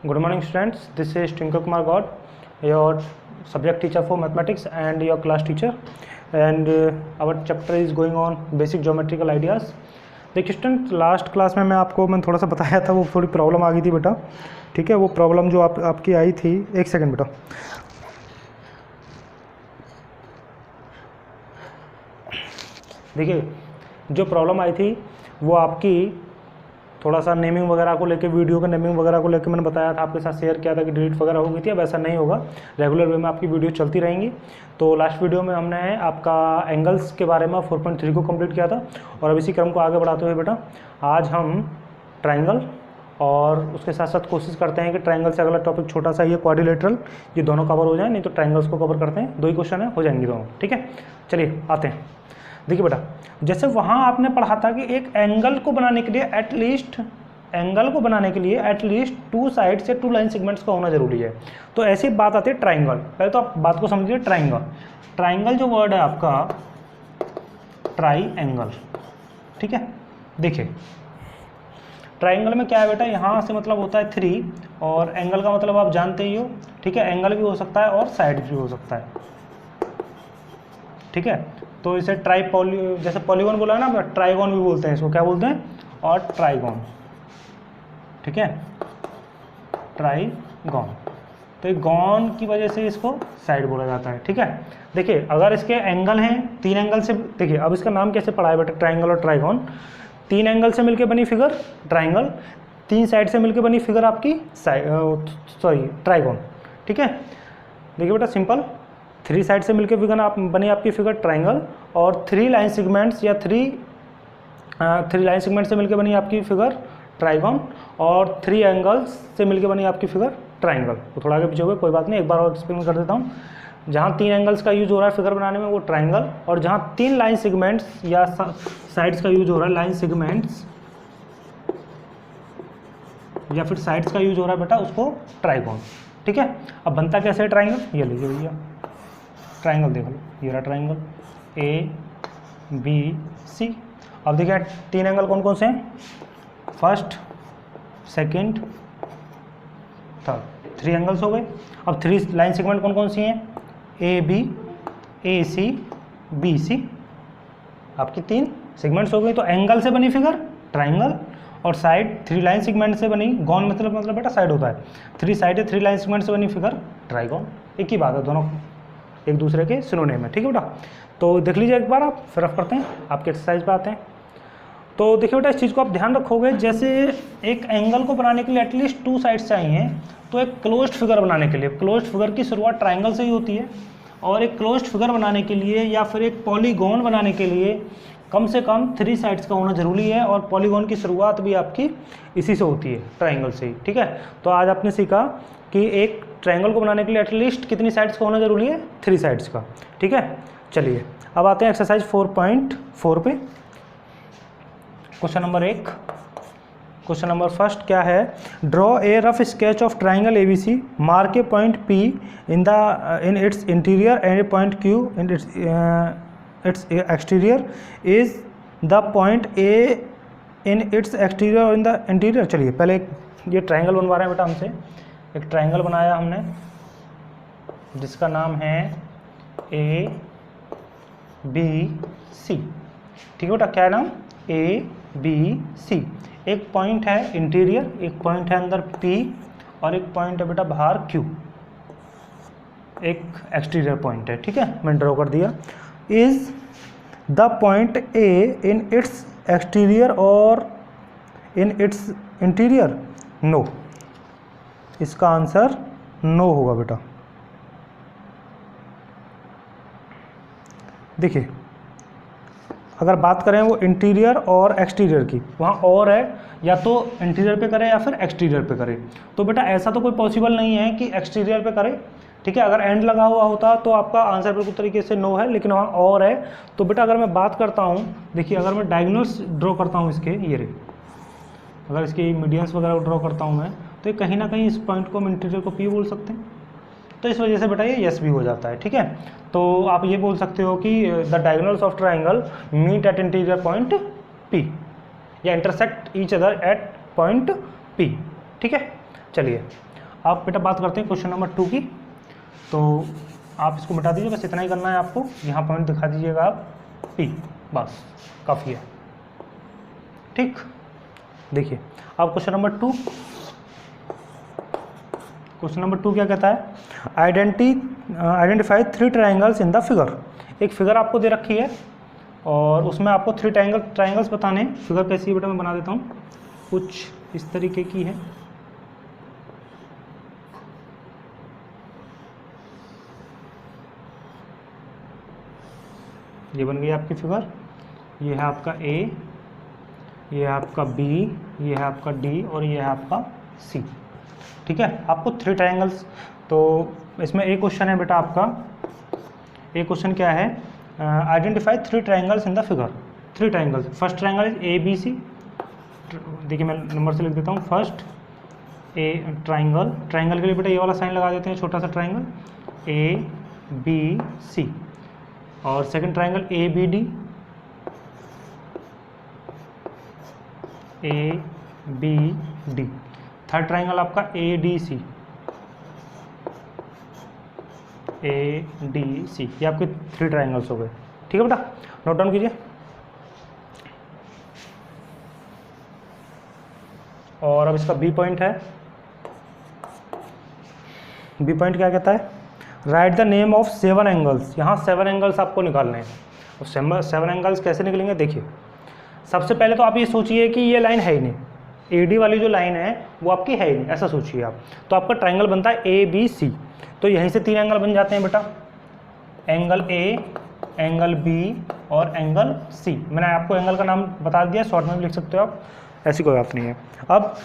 Good morning students, this is Twinkle Kumar God, your subject teacher for mathematics and your class teacher, and our chapter is going on basic geometrical ideas. देखिए student, last class में मैंने थोड़ा सा बताया था, वो थोड़ी problem आ गई थी बेटा, ठीक है। वो प्रॉब्लम जो आपकी आई थी, एक सेकंड बेटा, देखिए जो प्रॉब्लम आई थी वो आपकी थोड़ा सा नेमिंग वगैरह को लेके, वीडियो का नेमिंग वगैरह को लेके मैंने बताया था, आपके साथ शेयर किया था कि डिलीट वगैरह हो गई थी। अब ऐसा नहीं होगा, रेगुलर वे में आपकी वीडियो चलती रहेंगी। तो लास्ट वीडियो में हमने आपका एंगल्स के बारे में 4.3 को कंप्लीट किया था, और अब इसी क्रम को आगे बढ़ाते हुए बेटा आज हम ट्राइंगल और उसके साथ साथ कोशिश करते हैं कि ट्राइंगल से अगला टॉपिक छोटा सा ये क्वाड्रिलेटरल, ये दोनों कवर हो जाए, नहीं तो ट्राइंगल्स को कवर करते हैं। 2 ही क्वेश्चन है, हो जाएंगे दोनों, ठीक है। चलिए आते हैं। देखिए बेटा, जैसे वहाँ आपने पढ़ा था कि एक एंगल को बनाने के लिए एटलीस्ट 2 साइड से 2 लाइन सेगमेंट्स का होना जरूरी है। तो ऐसी बात आती है ट्राइंगल। पहले तो आप बात को समझिए, ट्राइंगल जो वर्ड है आपका ट्राई एंगल, ठीक है। देखिए ट्राइंगल में क्या है बेटा, यहाँ से मतलब होता है 3, और एंगल का मतलब आप जानते ही हो, ठीक है। एंगल भी हो सकता है और साइड भी हो सकता है, ठीक है। तो इसे जैसे पॉलीगॉन बोला है ना, ट्राइगॉन भी बोलते हैं इसको, क्या बोलते हैं, और ट्राइगॉन, ठीक है, ट्राइगॉन। तो गॉन की वजह से इसको साइड बोला जाता है, ठीक है। देखिए अगर इसके एंगल हैं 3 एंगल से, देखिए अब इसका नाम कैसे पड़ा है बेटा, ट्राइंगल और ट्राइगॉन। 3 एंगल से मिलकर बनी फिगर ट्राइंगल, 3 साइड से मिलकर बनी फिगर आपकी ट्राइगॉन, ठीक है। देखिए बेटा सिंपल, 3 साइड से मिलकर बनी आपकी फिगर ट्राइंगल, और 3 लाइन सेगमेंट्स या 3 लाइन सेगमेंट से मिलकर बनी आपकी फिगर ट्राइगॉन, और 3 एंगल्स से मिलकर बनी आपकी फिगर ट्राइंगल। तो थोड़ा आगे पीछे हो गए, कोई बात नहीं, एक बार और एक्सप्लेन कर देता हूँ। जहाँ 3 एंगल्स का यूज हो रहा है फिगर बनाने में वो ट्राइंगल, और जहाँ 3 लाइन सेगमेंट्स या साइड्स का यूज हो रहा है, लाइन सेगमेंट्स या फिर साइड्स का यूज हो रहा है बेटा, उसको ट्राइगॉन, ठीक है। अब बनता कैसे है ट्राइंगल, ये लीजिए भैया ट्राइंगल देख लो, ये रहा ट्राइंगल ABC। अब देखिए 3 एंगल कौन कौन से हैं, फर्स्ट, सेकंड, थर्ड, 3 एंगल्स हो गए। अब 3 लाइन सेगमेंट कौन कौन सी हैं, AB, AC, BC, आपकी 3 सेगमेंट्स हो गई। तो एंगल से बनी फिगर ट्राइंगल, और साइड 3 लाइन सेगमेंट से बनी, गॉन मतलब बेटा साइड होता है, 3 साइड 3 लाइन सेगमेंट से बनी फिगर ट्राइगॉन। एक ही बात है, दोनों एक दूसरे के सिनोनिम है, ठीक है बेटा। तो देख लीजिए एक बार, आप फिर रफ करते हैं, आपके एक्सरसाइज पे आते हैं। तो देखिए बेटा इस चीज़ को आप ध्यान रखोगे, जैसे एक एंगल को बनाने के लिए एटलीस्ट 2 साइड्स चाहिए, तो एक क्लोज्ड फिगर बनाने के लिए, क्लोज्ड फिगर की शुरुआत ट्राइंगल से ही होती है, और एक क्लोज्ड फिगर बनाने के लिए या फिर एक पॉलीगॉन बनाने के लिए कम से कम 3 साइड्स का होना जरूरी है, और पॉलीगॉन की शुरुआत भी आपकी इसी से होती है, ट्राइंगल से ही, ठीक है। तो आज आपने सीखा कि एक ट्राइंगल को बनाने के लिए एटलीस्ट कितनी साइड्स का होना जरूरी है, 3 साइड्स का, ठीक है। चलिए अब आते हैं एक्सरसाइज 4.4 पे। Question number 1, question number first क्या है, draw a rough sketch of triangle ABC, mark A point P in its interior and A point Q in its exterior, is the point A in its exterior और in the interior. चलिए पहले ये triangle बनवा रहे हैं बेटा हमसे, एक ट्राइंगल बनाया हमने जिसका नाम है ABC, ठीक है बेटा, क्या है नाम, ABC। एक पॉइंट है इंटीरियर, एक पॉइंट है अंदर P, और एक पॉइंट है बेटा बाहर Q, एक एक्सटीरियर पॉइंट है, ठीक है, मैंने ड्रॉ कर दिया। Is the point A in its exterior और इन इट्स इंटीरियर, नो। इसका आंसर नो होगा बेटा। देखिए अगर बात करें वो इंटीरियर और एक्सटीरियर की, वहाँ और है, या तो इंटीरियर पे करे या फिर एक्सटीरियर पे करे। तो बेटा ऐसा तो कोई पॉसिबल नहीं है कि एक्सटीरियर पे करे, ठीक है। अगर एंड लगा हुआ होता तो आपका आंसर बिल्कुल तरीके से नो है, लेकिन वहाँ और है। तो बेटा अगर मैं बात करता हूँ, देखिए अगर मैं डायगोनल्स ड्रॉ करता हूँ इसके, ये रे, अगर इसकी मीडियंस वगैरह ड्रॉ करता हूँ मैं, तो कहीं ना कहीं इस पॉइंट को हम इंटीरियर को P बोल सकते हैं। तो इस वजह से बेटा ये यस भी हो जाता है, ठीक है। तो आप ये बोल सकते हो कि the diagonals of triangle meet at interior point P, या intersect each other at point P, ठीक है। चलिए आप बेटा बात करते हैं क्वेश्चन नंबर 2 की। तो आप इसको मिटा दीजिए, बस इतना ही करना है आपको। यहाँ पॉइंट दिखा दीजिएगा आप P, बस काफ़ी है। ठीक, देखिए अब क्वेश्चन नंबर 2। क्वेश्चन नंबर 2 क्या कहता है? Identify 3 triangles in the figure. एक फिगर आपको दे रखी है और उसमें आपको 3 ट्राइंगल्स बताने हैं। फिगर कैसी है बेटा, मैं बना देता हूँ, कुछ इस तरीके की है। ये बन गई आपकी फिगर। ये है आपका A, ये है आपका B, ये है आपका D और ये है आपका C। ठीक है, आपको 3 ट्राइंगल्स। तो इसमें एक क्वेश्चन है बेटा आपका, एक क्वेश्चन क्या है? Identify 3 triangles in the figure. 3 triangles, first triangle is ABC। देखिए मैं नंबर से लिख देता हूँ। फर्स्ट ए ट्राइंगल, ट्राइंगल के लिए बेटा ये वाला साइन लगा देते हैं, छोटा सा ट्राइंगल ABC। और second triangle ABD, ABD। Third triangle आपका ADC, ADC। ये आपके 3 ट्राइंगल्स हो गए। ठीक है बेटा, नोट डाउन कीजिए। और अब इसका B पॉइंट है। B पॉइंट क्या कहता है? Right the name of 7 angles. यहाँ 7 एंगल्स आपको निकालने हैं। और 7 एंगल्स कैसे निकलेंगे? देखिए, सबसे पहले तो आप ये सोचिए कि ये लाइन है ही नहीं, AD वाली जो लाइन है वो आपकी है ही नहीं, ऐसा सोचिए आप। तो आपका ट्राइंगल बनता है ABC। तो यहीं से 3 एंगल बन जाते हैं बेटा, एंगल A, एंगल B और एंगल C। मैंने आपको एंगल का नाम बता दिया, शॉर्ट में भी लिख सकते हो आप, ऐसी कोई बात नहीं है। अब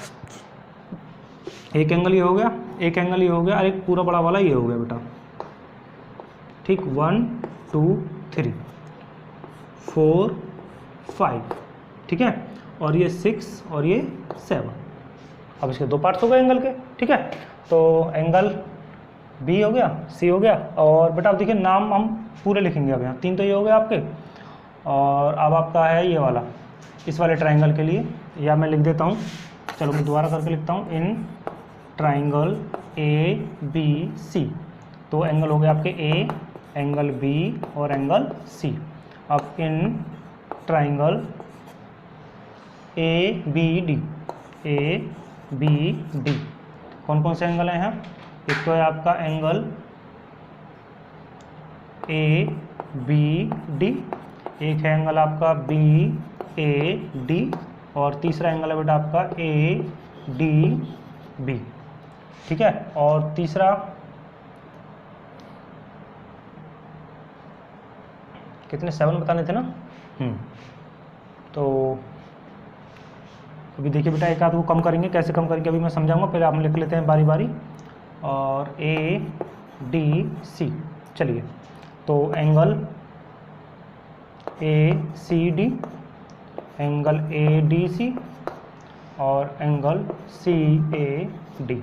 एक एंगल ये हो गया, एक एंगल ये हो गया और एक पूरा बड़ा वाला ये हो गया बेटा। ठीक, 1 2 3 4 5, ठीक है, और ये 6 और ये 7। अब इसके 2 पार्ट्स हो गए एंगल के। ठीक है, तो एंगल B हो गया, C हो गया। और बेटा अब देखिए नाम हम पूरे लिखेंगे। अब यहाँ 3 तो ये हो गए आपके, और अब आपका है ये वाला, इस वाले ट्राइंगल के लिए, या मैं लिख देता हूँ, चलो मैं दोबारा करके लिखता हूँ, इन ट्राइंगल ABC। तो एंगल हो गए आपके A, एंगल B और एंगल C। अब इन ट्राइंगल ABD, ABD कौन कौन से एंगल हैं यहाँ? एक तो है आपका एंगल ABD, एक है एंगल आपका BAD और तीसरा एंगल है बेटा आपका ADB। ठीक है, और तीसरा कितने 7 बताने थे ना? तो अभी देखिए बेटा, एक आध को कम करेंगे, कैसे कम करेंगे अभी मैं समझाऊंगा, पहले आप लिख लेते हैं बारी बारी। और ADC, चलिए, तो एंगल ACD, एंगल ADC और एंगल CAD।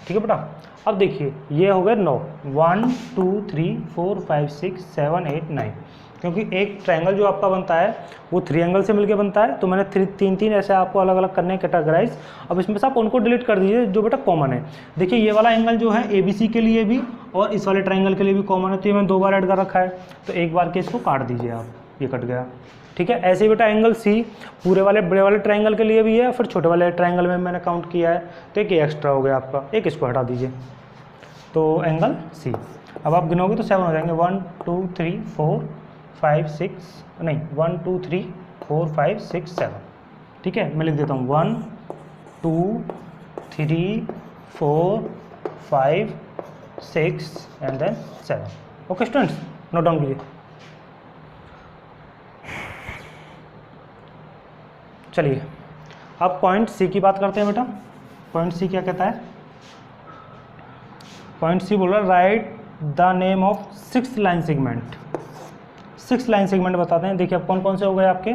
ठीक है बेटा, अब देखिए ये हो गए 9, 1 2 3 4 5 6 7 8 9, क्योंकि एक ट्रायंगल जो आपका बनता है वो 3 एंगल से मिलके बनता है। तो मैंने 3 ऐसे आपको अलग अलग करने कैटेगराइज। अब इसमें से आप उनको डिलीट कर दीजिए जो बेटा कॉमन है। देखिए ये वाला एंगल जो है ABC के लिए भी और इस वाले ट्रायंगल के लिए भी कॉमन है, तो ये मैंने 2 बार ऐड कर रखा है, तो एक बार के इसको काट दीजिए आप, ये कट गया। ठीक है, ऐसे ही बेटा एंगल C पूरे वाले बड़े वाले ट्रायंगल के लिए भी है, फिर छोटे वाले ट्रायंगल में मैंने काउंट किया है, तो एक एक्स्ट्रा हो गया आपका, एक इसको हटा दीजिए, तो एंगल C। अब आप गिनोगे तो 7 हो जाएंगे, 1 2 3 4 5 6 नहीं 1 2 3 4 5 6 7। ठीक है, मैं लिख देता हूँ 1 2 3 4 5 6 and then 7। Okay students, note down कीजिए। चलिए अब पॉइंट C की बात करते हैं बेटा। पॉइंट C क्या कहता है? पॉइंट C बोल रहा है right the name of 6 line segment. 6 line segment बताते हैं। देखिए अब कौन कौन से हो गए आपके,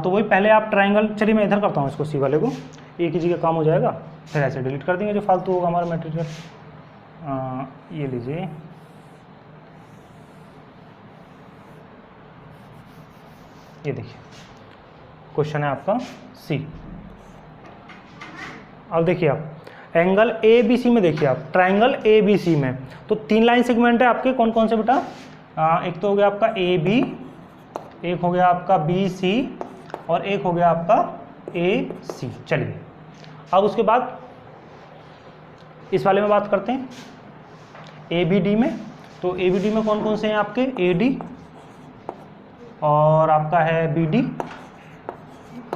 तो वही पहले आप ट्रायंगल, चलिए मैं इधर करता हूँ इसको, C वाले को, एक ही जगह काम हो जाएगा, फिर ऐसे डिलीट कर देंगे जो फालतू होगा हमारा मटेरियल। ये लीजिए, ये देखिए क्वेश्चन है आपका C। अब देखिए आप एंगल ए बी सी में देखिए आप, ट्राइंगल ए बी सी में तो 3 लाइन सेगमेंट है आपके, कौन कौन से बेटा? एक तो हो गया आपका ए बी, एक हो गया आपका बी सी, और एक हो गया आपका ए सी। चलिए अब उसके बाद इस वाले में बात करते हैं ए बी डी में। तो ए बी डी में कौन कौन से हैं आपके? ए डी और आपका है बी डी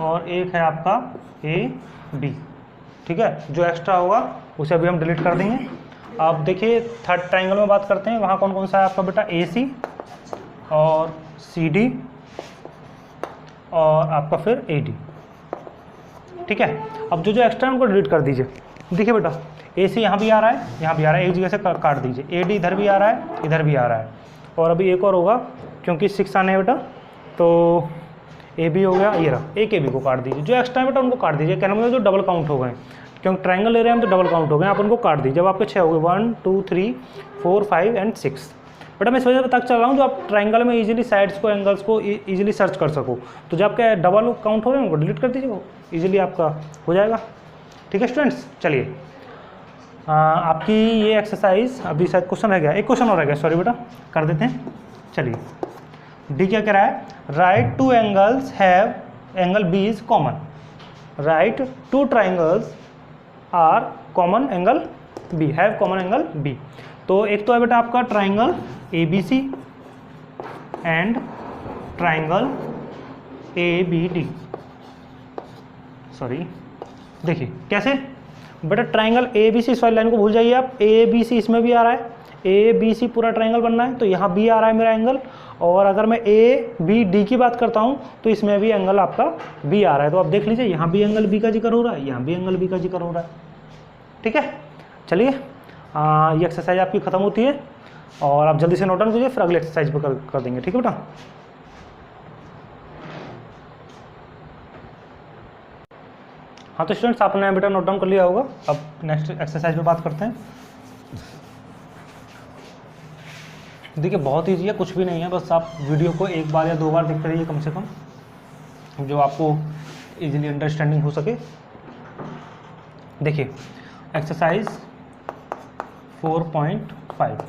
और एक है आपका ए डी। ठीक है, जो एक्स्ट्रा होगा उसे अभी हम डिलीट कर देंगे। अब देखिए थर्ड ट्राइंगल में बात करते हैं, वहाँ कौन कौन सा है आपका बेटा? ए सी और सी डी और आपका फिर ए डी। ठीक है, अब जो जो एक्स्ट्रा है उनको डिलीट कर दीजिए। देखिए बेटा ए सी यहाँ भी आ रहा है, यहाँ भी आ रहा है, एक जगह से काट दीजिए। ए डी इधर भी आ रहा है, इधर भी आ रहा है, और अभी एक और होगा क्योंकि 6 आने हैं बेटा, तो ए बी हो गया, ये रहा, एक ए बी को काट दीजिए। जो एक्स्ट्रा है बेटा उनको काट दीजिए, कहने मतलब जो डबल काउंट हो गए, क्योंकि ट्राइंगल ले रहे हैं हम तो डबल काउंट हो गए, आप उनको काट दीजिए। जब आपके 6 हो गए 1 2 3 4 5 एंड 6। बेटा मैं इस वजह से तक चल रहा हूँ जो आप ट्राइंगल में इजीली साइड्स को, एंगल्स को इजीली सर्च कर सको। तो जब आपके डबल काउंट हो रहे हैं उनको डिलीट कर दीजिए, इजीली आपका हो जाएगा। ठीक है स्टूडेंट्स, चलिए आपकी ये एक्सरसाइज अभी शायद क्वेश्चन रह गया, एक क्वेश्चन और रह गया, सॉरी बेटा, कर देते हैं। चलिए डी क्या कह रहा है? Right 2 angles have angle B is common, right 2 triangles are common angle B, have common angle B. तो एक तो है बेटा आपका triangle A B C and triangle A B D. Sorry, देखिए कैसे बेटा, ट्राइंगल ए बी सी, इस वाली लाइन को भूल जाइए आप, ए बी सी इसमें भी आ रहा है, ए बी सी पूरा ट्राइंगल बनना है, तो यहाँ बी आ रहा है मेरा एंगल, और अगर मैं ए बी डी की बात करता हूँ तो इसमें भी एंगल आपका बी आ रहा है। तो आप देख लीजिए यहाँ भी एंगल बी का जिक्र हो रहा है, यहाँ भी एंगल बी का जिक्र हो रहा है। ठीक है, चलिए ये एक्सरसाइज आपकी खत्म होती है और आप जल्दी से नोट डाउन कीजिए, फिर अगले एक्सरसाइज पर कर देंगे। ठीक है बेटा, हाँ तो स्टूडेंट्स आपने बेटा नोट डाउन कर लिया होगा। अब नेक्स्ट एक्सरसाइज पे बात करते हैं। देखिए बहुत ईजी है, कुछ भी नहीं है, बस आप वीडियो को 1 बार या 2 बार देखते रहिए कम से कम, जो आपको इजीली अंडरस्टैंडिंग हो सके। देखिए एक्सरसाइज 4.5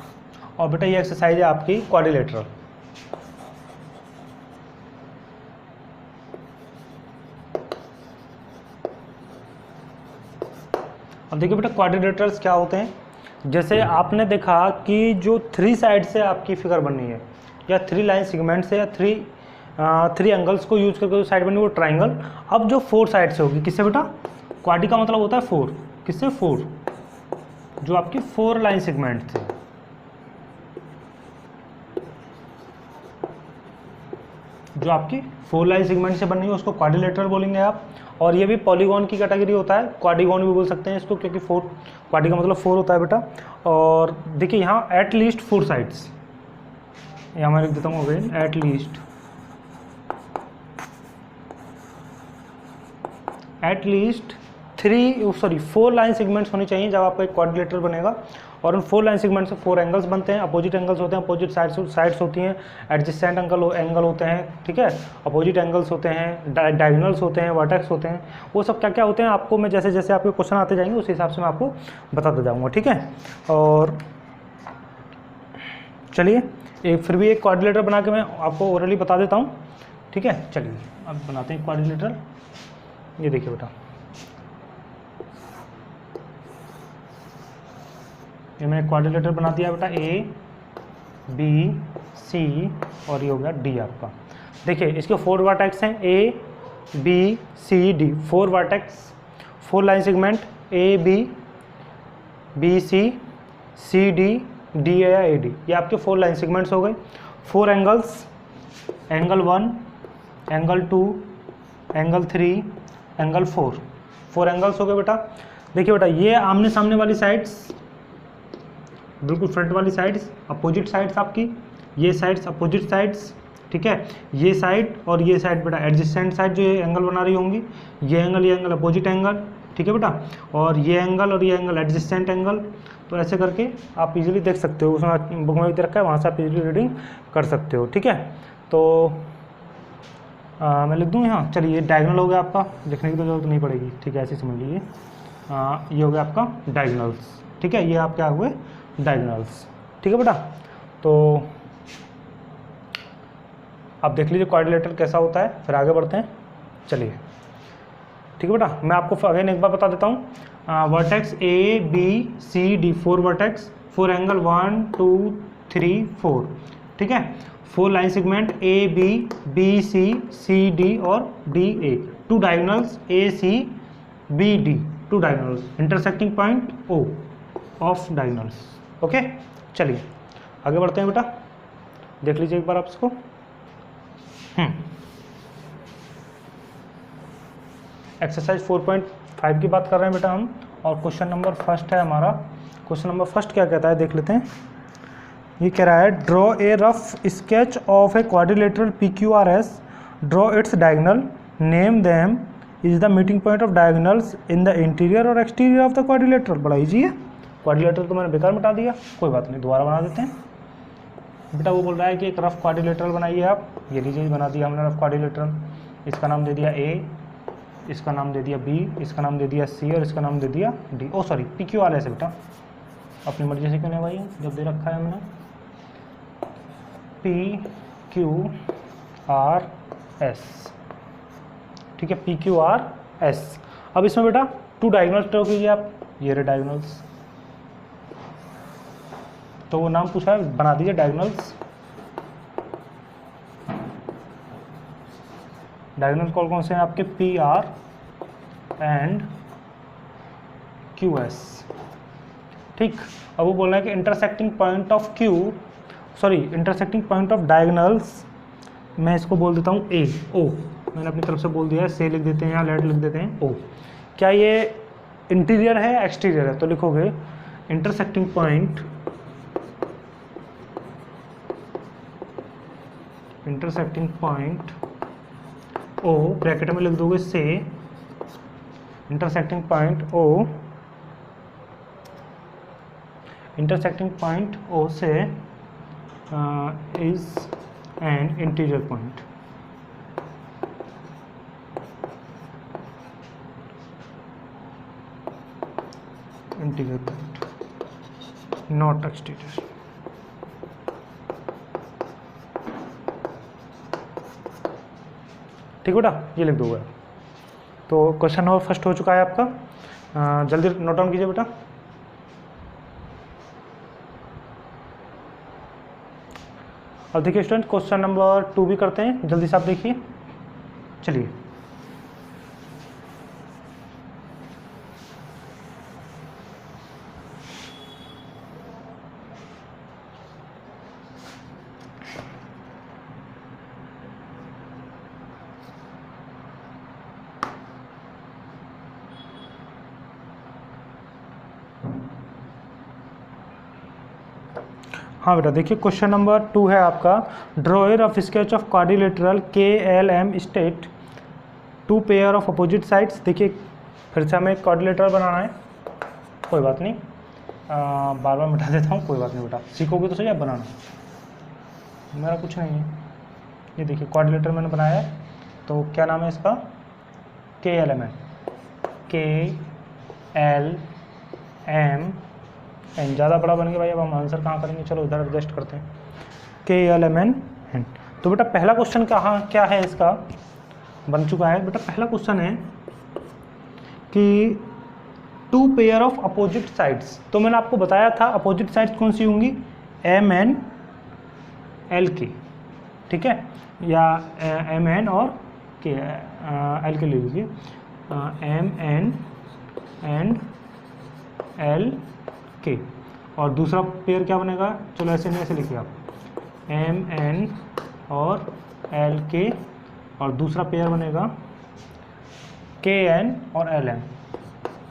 और बेटा ये एक्सरसाइज है आपकी क्वाड्रिलेटरल। अब देखिए बेटा क्वाड्रिलेटरल्स क्या होते हैं। जैसे आपने देखा कि जो 3 साइड से आपकी फिगर बननी है, या 3 लाइन सेगमेंट से, या 3 एंगल्स को यूज करके जो साइड बनी वो ट्राइंगल। अब जो 4 साइड से होगी, किससे बेटा? क्वाड्री का मतलब होता है 4, किससे? 4, जो आपकी 4 लाइन सेगमेंट थे। जो आपकी 4 लाइन सेगमेंट से बनी है उसको क्वाड्रिलेटरल बोलेंगे आप। और ये भी पॉलीगॉन की कैटेगरी होता है, क्वाड्रिगॉन भी बोल सकते हैं इसको, क्योंकि 4 क्वाड्री का मतलब 4 होता है बेटा। और देखिए यहाँ एट लीस्ट 4 साइड्स, यहाँ मैं लिख देता हूँ again, at least 4 line segments होनी चाहिए जब आपका एक क्वाड्रिलेटरल बनेगा। और उन 4 लाइन सेगमेंट से 4 एंगल्स बनते हैं, अपोजिट एंगल्स होते हैं, अपोजिट साइड्स होती हैं, एडजेसेंट एंगल होते हैं, ठीक है, अपोजिट एंगल्स होते हैं, डायगोनल्स होते हैं, वर्टेक्स होते हैं, वो सब क्या क्या होते हैं आपको मैं जैसे जैसे आपके क्वेश्चन आते जाएंगे उस हिसाब से मैं आपको बताता जाऊँगा। ठीक है, और चलिए फिर भी एक क्वाड्रिलेटरल बना के मैं आपको ओरली बता देता हूँ। ठीक है, चलिए अब बनाते हैं क्वाड्रिलेटरल। ये देखिए बेटा, ये मैंने क्वाड्रिलेटरल बना दिया बेटा, ए बी सी और ये हो गया डी आपका। देखिए इसके 4 वर्टेक्स हैं, A B C D, 4 vertex, 4 line segment, A B C D, D या ए डी, ये आपके 4 लाइन सेगमेंट्स हो गए। 4 angles, angle 1, angle 2, angle 3, angle 4 angles हो गए बेटा। देखिए बेटा ये आमने सामने वाली साइड्स, बिल्कुल फ्रंट वाली साइड्स, अपोजिट साइड्स आपकी, ये साइड्स अपोजिट साइड्स, ठीक है, ये साइड और ये साइड बेटा एडजेसेंट साइड जो ये एंगल बना रही होंगी, ये एंगल अपोजिट एंगल, ठीक है बेटा, और ये एंगल एडजेसेंट एंगल। तो ऐसे करके आप इजीली देख सकते हो, उसमें बुक में भी रखा है, वहाँ से आप इजीली रीडिंग कर सकते हो। ठीक है, तो मैं लिख दूँ यहाँ, चलिए ये डायगोनल हो गया आपका, लिखने की तो जरूरत नहीं पड़ेगी, ठीक है, ऐसे समझ लीजिए। ये हो गया आपका डायगोनल्स। ठीक है, ये आप क्या हुए डायगोनल्स। ठीक है बेटा, तो आप देख लीजिए क्वाड्रिलेटरल कैसा होता है, फिर आगे बढ़ते हैं। चलिए ठीक है बेटा, मैं आपको अगेन एक बार बता देता हूँ। Vertex A B C D, 4 vertex, 4 angle 1 2 3 4। ठीक है, 4 line segment A B B C C D और D A, 2 diagonals A C B D, 2 diagonals, intersecting point O of diagonals. Okay, चलिए आगे बढ़ते हैं बेटा, देख लीजिए एक बार आप इसको। एक्सरसाइज 4.5 की बात कर रहे हैं बेटा हम, और क्वेश्चन नंबर फर्स्ट है हमारा। क्वेश्चन नंबर फर्स्ट क्या कहता है देख लेते हैं। ये कह रहा है draw a rough sketch of a quadrilateral P Q R S, draw its diagonal, name them, is the meeting point of diagonals in the interior और एक्सटीरियर ऑफ द क्वाड्रिलेटरल। बड़ा ईजी है, क्वाड्रिलेटरल तो मैंने बेकार मिटा दिया, कोई बात नहीं, दोबारा बना देते हैं बेटा। वो बोल रहा है कि एक रफ क्वाड्रिलेटरल बनाइए आप, ये लीजिए बना दिया हमने रफ क्वाड्रिलेटरल। इसका नाम दे दिया ए, इसका नाम दे दिया बी, इसका नाम दे दिया सी और इसका नाम दे दिया D. O sorry, P Q R S है बेटा, अपनी मर्जी से क्यों नहीं भाई, जब दे रखा है हमने पी क्यू आर एस। ठीक है, पी क्यू आर एस। अब इसमें बेटा 2 डायगोनल्स ड्रॉ कीजिए आप, ये रहे डायगोनल्स, तो वो नाम पूछा है, बना दीजिए डायगोनल्स। डायगोनल कॉल कौन से हैं आपके, P R and Q S. ठीक, अब वो बोल रहे हैं कि intersecting point of Q, sorry intersecting point of diagonals, मैं इसको बोल देता हूँ ए, ओ मैंने अपनी तरफ से बोल दिया है, से लिख देते हैं या लेट लिख देते हैं ओ। क्या ये इंटीरियर है एक्सटीरियर है, तो लिखोगे intersecting point, intersecting point O, bracket में लिख दोगे से, intersecting point O, intersecting point O से is an interior point. Interior point, not exterior. ठीक बेटा, ये लिख दोगे। तो क्वेश्चन नंबर फर्स्ट हो चुका है आपका, जल्दी नोट डाउन कीजिए बेटा। अब देखिए स्टूडेंट, क्वेश्चन नंबर 2 भी करते हैं, जल्दी से आप देखिए। चलिए हाँ बेटा, देखिए क्वेश्चन नंबर 2 है आपका, draw a rough sketch of quadrilateral के L M state 2 pair of opposite sides. देखिए फिर से हमें एक क्वाड्रिलेटरल बनाना है, कोई बात नहीं, बार बार मिटा देता हूँ, कोई बात नहीं बेटा, सीखोगे तो सही आप बनाना, मेरा कुछ नहीं है। ये देखिए क्वाड्रिलेटरल मैंने बनाया है, तो क्या नाम है इसका, के एल एम एन, के एल एम एन। ज़्यादा बड़ा बन गया भाई, अब हम आंसर कहाँ करेंगे, चलो इधर एडजस्ट करते हैं, के एल एम एन एन। तो बेटा पहला क्वेश्चन कहाँ क्या है इसका, बन चुका है बेटा। पहला क्वेश्चन है कि 2 पेयर ऑफ अपोजिट साइड्स, तो मैंने आपको बताया था अपोजिट साइड्स कौन सी होंगी, एम एन एल के। ठीक है, या एम एन और के, एल के ले लीजिए, एम एन एंड एल के। और दूसरा पेयर क्या बनेगा, चलो ऐसे नहीं, ऐसे लिखिए आप, एम एन और एल के, और दूसरा पेयर बनेगा के एन और एल एम,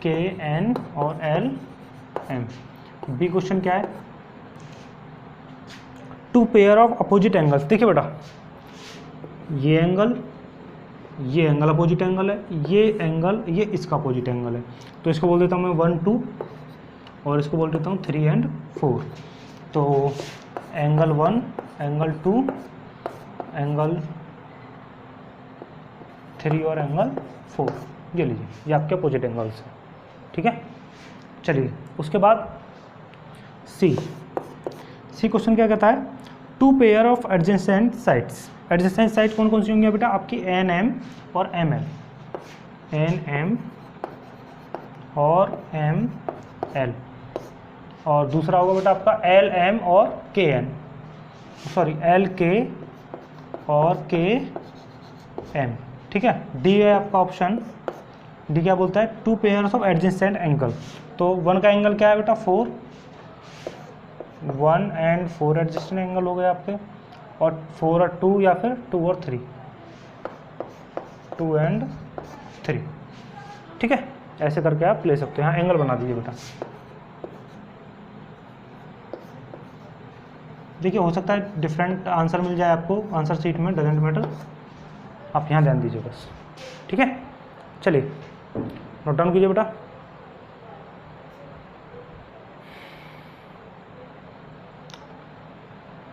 के एन और एल एम। बी क्वेश्चन क्या है, 2 पेयर ऑफ अपोजिट एंगल्स। देखिए बेटा ये एंगल अपोजिट एंगल है, ये एंगल ये इसका अपोजिट एंगल है, तो इसको बोल देता हूँ मैं 1 2, और इसको बोल देता हूँ 3 एंड 4। तो एंगल 1, एंगल 2, एंगल 3 और एंगल 4, ये लीजिए, ये आपके अपोजिट एंगल्स हैं। ठीक है। चलिए उसके बाद सी क्वेश्चन क्या कहता है, two pair of adjacent sides. Adjacent side कौन कौन सी होंगी बेटा, आपकी एन एम और एम एल, एन एम और एम एल, और दूसरा होगा बेटा आपका एल एम और के एन, सॉरी एल के और के एम, ठीक है। डी है आपका ऑप्शन, डी क्या बोलता है, two pairs of adjacent angle. तो वन का एंगल क्या है बेटा 4, 1 एंड 4 एडजेसेंट एंगल हो गए आपके, और 4 और 2 या फिर 2 और 3, 2 एंड 3, ठीक है। ऐसे करके आप ले सकते हो, यहाँ एंगल बना दीजिए बेटा। देखिए हो सकता है डिफरेंट आंसर मिल जाए आपको आंसर शीट में, डजेंट मैटर, आप यहाँ ध्यान दीजिए बस, ठीक है। चलिए नोट डाउन कीजिए बेटा।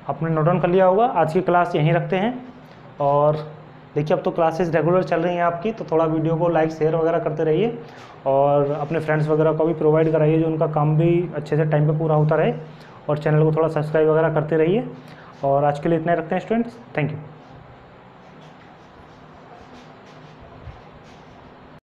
आपने नोट डाउन कर लिया होगा। आज की क्लास यहीं रखते हैं, और देखिए अब तो क्लासेस रेगुलर चल रही हैं आपकी, तो थोड़ा वीडियो को लाइक शेयर वगैरह करते रहिए, और अपने फ्रेंड्स वगैरह को भी प्रोवाइड कराइए जो उनका काम भी अच्छे से टाइम पे पूरा होता रहे, और चैनल को थोड़ा सब्सक्राइब वगैरह करते रहिए। और आज के लिए इतना ही रखते हैं स्टूडेंट्स, थैंक यू।